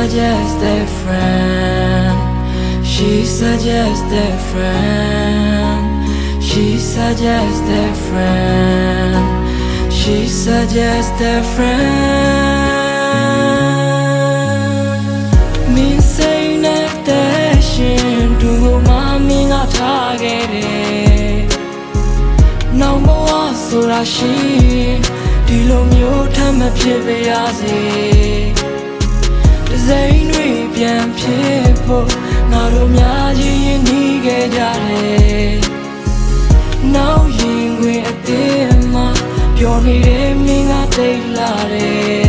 suggests a friend. She suggests a friend. She suggests a friend. She suggests a friend. Me say that shin to mommy not targeted. No more so that she Dilo myo thama phit pa ya se Design we pian phit pho nga lo mya ji yin ni ke ja de Now yin gwin a tin ma pyo ni de min nga tai la de